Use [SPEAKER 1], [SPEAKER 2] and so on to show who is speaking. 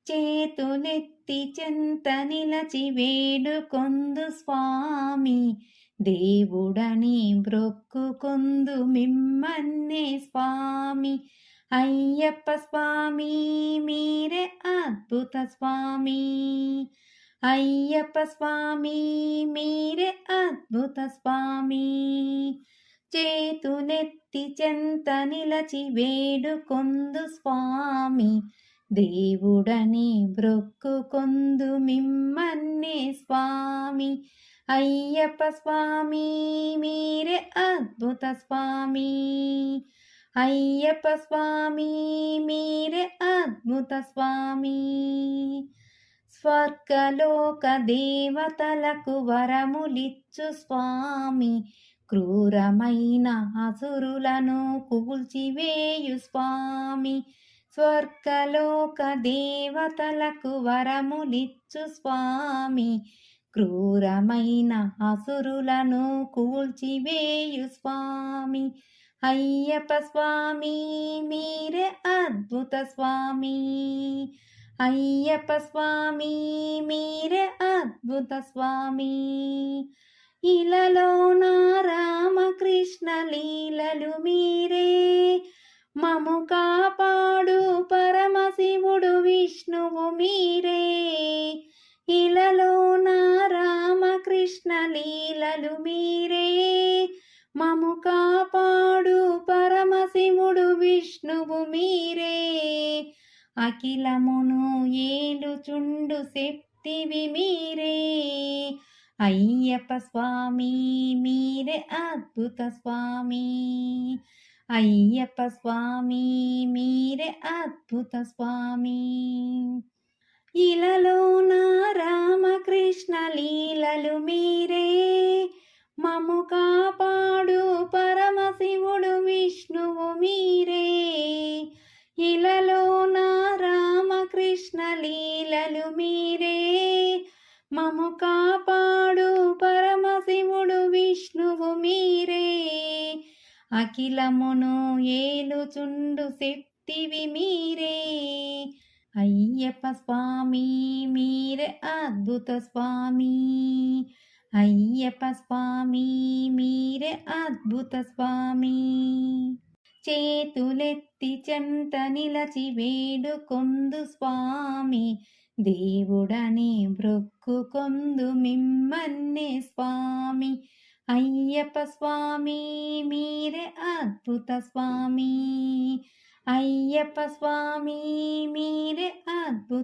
[SPEAKER 1] చేతులెత్తి చెంత నిలచి వేడుకొందు స్వామి, దేవుడని బ్రొక్కుకొందు మిమ్మన్నే స్వామి. అయ్యప్ప స్వామి మీరే అద్భుత స్వామి, అయ్యప్ప స్వామి మీరే అద్భుత స్వామి. చేతులెత్తి చెంత నిలచి వేడుకొందు స్వామి, దేవుడని బ్రొక్కుకొందు మిమ్మన్నే స్వామి. అయ్యప్ప స్వామి మీరే అద్భుత స్వామి, అయ్యప్ప స్వామి మీరే అద్భుత స్వామి. స్వర్గలోక దేవతలకు వరములిచ్చు స్వామి, క్రూరమైన అసురులను కూల్చివేయు స్వామి. స్వర్గలోక దేవతలకు వరములిచ్చు స్వామి, క్రూరమైన అసురులను కూల్చివేయు స్వామి. అయ్యప్ప స్వామి మీరే అద్భుత స్వామి, అయ్యప్ప స్వామి మీరే అద్భుత స్వామి. ఇలలో నా రామకృష్ణ లీలలు మీరే, మము కాపాడు పరమశివుడు విష్ణువు మీరే. ఇలలో నా రామకృష్ణ లీలలు మీరే, మము కాపాడు పరమశివుడు విష్ణువు మీరే. అఖిలమును ఏలుచుండు శక్తివి మీరే. అయ్యప్ప స్వామి మీరే అద్భుత స్వామి, అయ్యప్ప స్వామి మీరే అద్భుత స్వామి. ఇలలో నా రామకృష్ణ లీలలు మీరే, మము కాపాడు పరమశివుడు విష్ణువు మీరే. ఇలలో నా రామకృష్ణ లీలలు మీరే, మము కాపాడు పరమశివుడు విష్ణువు మీరే. అఖిలమును ఏలుచుండు శక్తివి మీరే. అయ్యప్ప స్వామి మీరే అద్భుత స్వామి, అయ్యప్ప స్వామి మీరే అద్భుత స్వామి. చేతులెత్తి చెంత నిలచి వేడుకొందు స్వామి, దేవుడని బ్రొక్కుకొందు మిమ్మన్నే స్వామి. అయ్యప్ప స్వామి మీరే అద్భుత స్వామి, అయ్యప్ప స్వామి మీరే అద్భుత